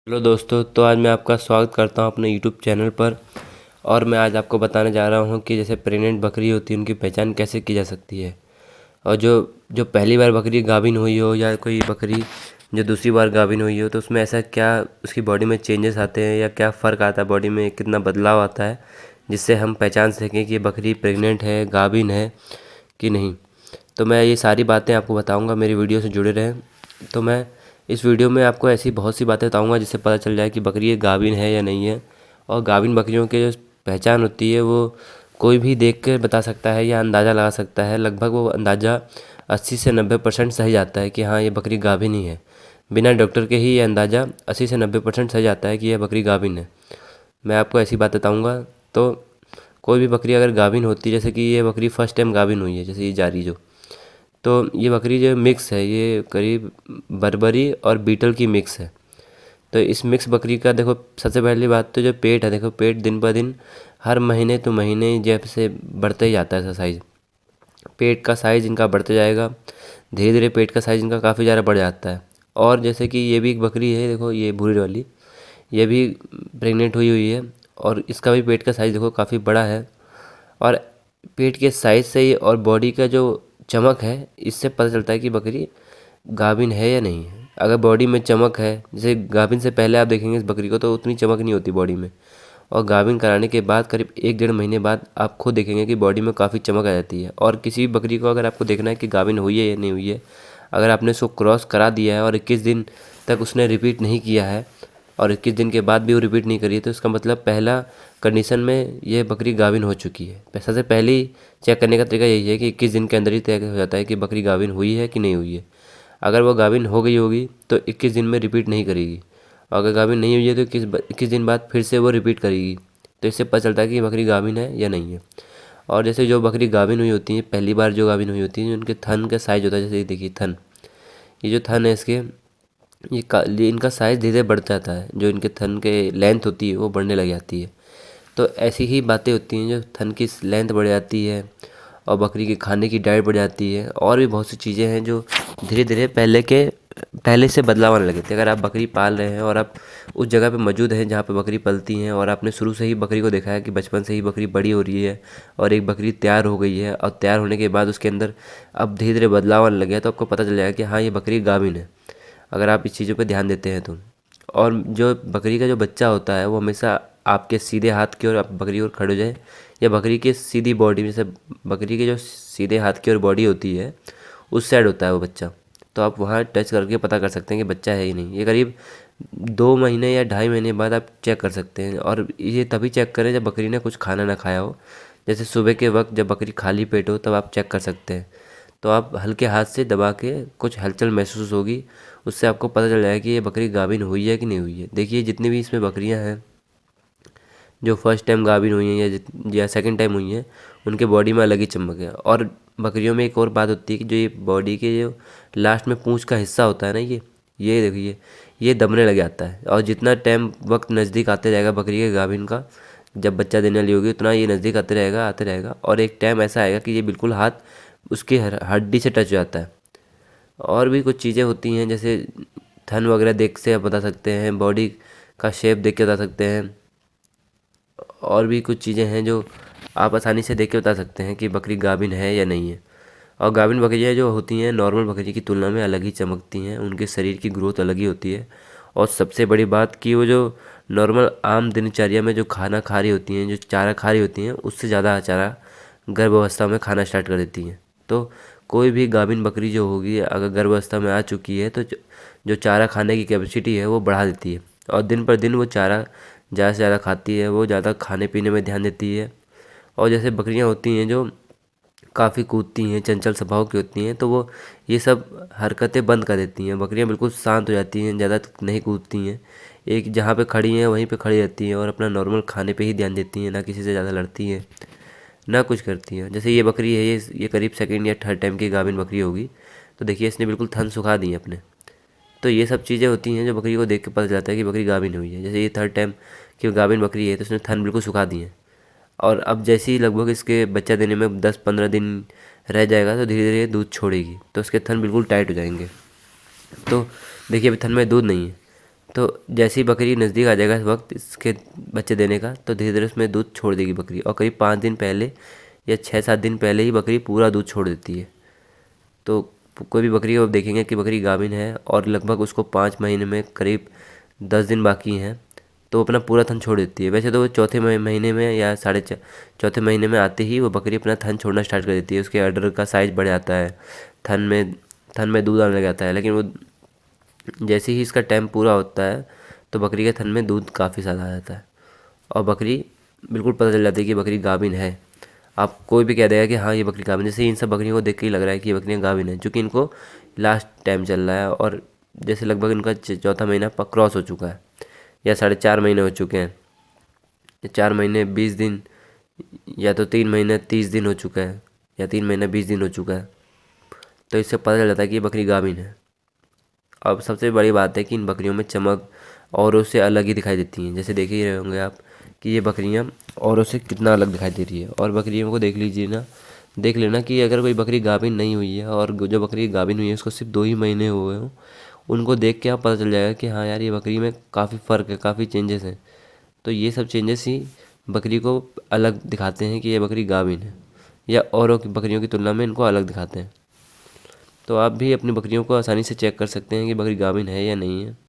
Hello दोस्तों, तो आज मैं आपका स्वागत करता हूं अपने यूट्यूब चैनल पर। और मैं आज आपको बताने जा रहा हूं कि जैसे प्रेग्नेंट बकरी होती है उनकी पहचान कैसे की जा सकती है। और जो जो पहली बार बकरी गाभिन हुई हो या कोई बकरी जो दूसरी बार गाभिन हुई हो, तो उसमें ऐसा क्या उसकी बॉडी में चेंजेस आते हैं या क्या फ़र्क आता है, बॉडी में कितना बदलाव आता है, जिससे हम पहचान सकें कि ये बकरी प्रेग्नेंट है, गाभिन है कि नहीं। तो मैं ये सारी बातें आपको बताऊंगा, मेरी वीडियो से जुड़े रहें। तो मैं इस वीडियो में आपको ऐसी बहुत सी बातें बताऊंगा जिससे पता चल जाए कि बकरी ये गाभिन है या नहीं है। और गाभिन बकरियों की जो पहचान होती है वो कोई भी देख कर बता सकता है या अंदाज़ा लगा सकता है। लगभग वो अंदाज़ा 80 से 90% सही जाता है कि हाँ, ये बकरी गाभिन ही है। बिना डॉक्टर के ही ये अंदाज़ा 80 से 90% सही जाता है कि यह बकरी गाभिन है। मैं आपको ऐसी बात बताऊंगा। तो कोई भी बकरी अगर गाभिन होती है, जैसे कि ये बकरी फर्स्ट टाइम गाभिन हुई है, जैसे ये जारी जो, तो ये बकरी जो मिक्स है, ये करीब बर्बरी और बीटल की मिक्स है। तो इस मिक्स बकरी का देखो, सबसे पहली बात तो जो पेट है, देखो पेट दिन ब दिन हर महीने तो महीने जैसे बढ़ते ही जाता है साइज़। पेट का साइज़ इनका बढ़ते जाएगा, धीरे धीरे पेट का साइज़ इनका काफ़ी ज़्यादा बढ़ जाता है। और जैसे कि ये भी एक बकरी है, देखो ये भूरी वाली, ये भी प्रेग्नेंट हुई हुई है और इसका भी पेट का साइज़ देखो काफ़ी बड़ा है। और पेट के साइज़ से ही और बॉडी का जो चमक है, इससे पता चलता है कि बकरी गाभिन है या नहीं है। अगर बॉडी में चमक है, जैसे गाभिन से पहले आप देखेंगे इस बकरी को तो उतनी चमक नहीं होती बॉडी में, और गाभिन कराने के बाद करीब 1 डेढ़ महीने बाद आप खुद देखेंगे कि बॉडी में काफ़ी चमक आ जाती है। और किसी भी बकरी को अगर आपको देखना है कि गाभिन हुई है या नहीं हुई है, अगर आपने उसको क्रॉस करा दिया है और 21 दिन तक उसने रिपीट नहीं किया है और 21 दिन के बाद भी वो रिपीट नहीं करी है, तो इसका मतलब पहला कंडीशन में ये बकरी गाभिन हो चुकी है। सबसे पहले ही चेक करने का तरीका यही है कि 21 दिन के अंदर ही तय हो जाता है कि बकरी गाभिन हुई है कि नहीं हुई है। अगर वो गाभिन हो गई होगी तो 21 दिन में रिपीट नहीं करेगी, और अगर गाभिन नहीं हुई है तो 21 दिन बाद फिर से वो रिपीट करेगी। तो इससे पता चलता है कि बकरी गाभिन है या नहीं है। और जैसे जो बकरी गाभिन हुई होती है, पहली बार जो गाभिन हुई होती है, उनके थन का साइज होता है, जैसे ये देखिए थन, ये जो थन है इसके, ये इनका साइज़ धीरे धीरे बढ़ जाता है। जो इनके थन के लेंथ होती है वो बढ़ने लग जाती है। तो ऐसी ही बातें होती हैं, जो थन की लेंथ बढ़ जाती है और बकरी के खाने की डाइट बढ़ जाती है, और भी बहुत सी चीज़ें हैं जो धीरे धीरे पहले से बदलाव आने लगे थे। अगर आप बकरी पाल रहे हैं और आप उस जगह पे मौजूद हैं जहाँ पे बकरी पलती हैं, और आपने शुरू से ही बकरी को देखा है कि बचपन से ही बकरी बड़ी हो रही है और एक बकरी तैयार हो गई है, और तैयार होने के बाद उसके अंदर अब धीरे धीरे बदलाव आने लगे हैं, तो आपको पता चल जाएगा कि हाँ, ये बकरी गाभिन है, अगर आप इस चीज़ों पे ध्यान देते हैं तो। और जो बकरी का जो बच्चा होता है वो हमेशा आपके सीधे हाथ की ओर, आप बकरी की ओर खड़े हो जाए, या बकरी की सीधी बॉडी में से, बकरी के जो सीधे हाथ की ओर बॉडी होती है उस साइड होता है वो बच्चा। तो आप वहाँ टच करके पता कर सकते हैं कि बच्चा है ही नहीं। ये करीब 2 महीने या 2.5 महीने बाद आप चेक कर सकते हैं। और ये तभी चेक करें जब बकरी ने कुछ खाना ना खाया हो, जैसे सुबह के वक्त जब बकरी खाली पेट हो, तब आप चेक कर सकते हैं। तो आप हल्के हाथ से दबा के कुछ हलचल महसूस होगी, उससे आपको पता चल जाएगा कि ये बकरी गाभिन हुई है कि नहीं हुई है। देखिए जितनी भी इसमें बकरियां हैं जो फर्स्ट टाइम गाभिन हुई हैं या सेकंड टाइम हुई हैं, उनके बॉडी में अलग ही चमक है। और बकरियों में एक और बात होती है कि जो ये बॉडी के जो लास्ट में पूंछ का हिस्सा होता है ना, ये देखिए, ये दबने लग जाता है। और जितना टाइम वक्त नज़दीक आते जाएगा बकरी के गाभिन का, जब बच्चा देने वाली होगी, उतना ये नज़दीक आते रहेगा आते रहेगा, और एक टाइम ऐसा आएगा कि ये बिल्कुल हाथ उसकी हड्डी से टच हो जाता है। और भी कुछ चीज़ें होती हैं, जैसे थन वगैरह देख से आप बता सकते हैं, बॉडी का शेप देख के बता सकते हैं। और भी कुछ चीज़ें हैं जो आप आसानी से देख के बता सकते हैं कि बकरी गाभिन है या नहीं है। और गाभिन बकरियाँ जो होती हैं नॉर्मल बकरी की तुलना में अलग ही चमकती हैं, उनके शरीर की ग्रोथ अलग ही होती है। और सबसे बड़ी बात कि वो जो नॉर्मल आम दिनचर्या में जो खाना खा रही होती हैं, जो चारा खा रही होती हैं, उससे ज़्यादा चारा गर्भावस्था में खाना स्टार्ट कर देती हैं। तो कोई भी गाभिन बकरी जो होगी, अगर गर्भावस्था में आ चुकी है, तो जो चारा खाने की कैपेसिटी है वो बढ़ा देती है, और दिन पर दिन वो चारा ज़्यादा से ज़्यादा खाती है, वो ज़्यादा खाने पीने में ध्यान देती है। और जैसे बकरियां होती हैं जो काफ़ी कूदती हैं, चंचल स्वभाव की होती हैं, तो वो ये सब हरकतें बंद कर देती हैं। बकरियां बिल्कुल शांत हो जाती हैं, ज़्यादा नहीं कूदती हैं, एक जहाँ पे खड़ी हैं वहीं पे खड़ी रहती हैं, और अपना नॉर्मल खाने पे ही ध्यान देती हैं, ना किसी से ज़्यादा लड़ती हैं ना कुछ करती हैं। जैसे ये बकरी है, ये करीब सेकंड या थर्ड टाइम की गाभिन बकरी होगी, तो देखिए इसने बिल्कुल थन सुखा दी है अपने। तो ये सब चीज़ें होती हैं जो बकरी को देख के पता चलता है कि बकरी गाभिन हुई है। जैसे ये थर्ड टाइम की गाभिन बकरी है, तो उसने थन बिल्कुल सुखा दी है। और अब जैसे ही लगभग इसके बच्चा देने में 10-15 दिन रह जाएगा, तो धीरे धीरे दूध छोड़ेगी, तो उसके थन बिल्कुल टाइट हो जाएंगे। तो देखिए अभी थन में दूध नहीं है, तो जैसे ही बकरी नज़दीक आ जाएगा इस वक्त इसके बच्चे देने का, तो धीरे धीरे उसमें दूध छोड़ देगी बकरी, और करीब 5 दिन पहले या 6-7 दिन पहले ही बकरी पूरा दूध छोड़ देती है। तो कोई भी बकरी को आप देखेंगे कि बकरी गाभिन है और लगभग उसको 5 महीने में करीब 10 दिन बाकी हैं, तो अपना पूरा थन छोड़ देती है। वैसे तो वो चौथे महीने में या चौथे महीने में आते ही वो बकरी अपना थन छोड़ना स्टार्ट कर देती है। उसके अडर का साइज़ बढ़ जाता है, थन में दूध आने लग जाता है। लेकिन वो जैसे ही इसका टाइम पूरा होता है तो बकरी के थन में दूध काफ़ी ज़्यादा आ जाता है, और बकरी बिल्कुल पता चल जाती है कि बकरी गाभिन है। आप कोई भी कह देगा कि हाँ ये बकरी गाभिन है, जैसे इन सब बकरियों को देख के ही लग रहा है कि ये बकरियाँ गाभिन है, क्योंकि इनको लास्ट टाइम चल रहा है और जैसे लगभग इनका चौथा महीना क्रॉस हो चुका है, या 4.5 महीने हो चुके हैं, या 4 महीने 20 दिन, या तो 3 महीने 30 दिन हो चुका है, या 3 महीने 20 दिन हो चुका है। तो इससे पता चल जाता है कि ये बकरी गाभिन है। अब सबसे बड़ी बात है कि इन बकरियों में चमक औरों से अलग ही दिखाई देती हैं। जैसे देख ही रहे होंगे आप कि ये बकरियां औरों से कितना अलग दिखाई दे रही है। और बकरियों को देख लेना कि अगर कोई बकरी गाभिन नहीं हुई है और जो बकरी गाभिन हुई है उसको सिर्फ 2 ही महीने हुए हों, उनको देख के आप पता चल जाएगा कि हाँ यार ये बकरी में काफ़ी फ़र्क है, काफ़ी चेंजेस हैं। तो ये सब चेंजेस ही बकरी को अलग दिखाते हैं कि ये बकरी गाभिन है, या औरों की बकरियों की तुलना में इनको अलग दिखाते हैं। तो आप भी अपनी बकरियों को आसानी से चेक कर सकते हैं कि बकरी गाभिन है या नहीं है।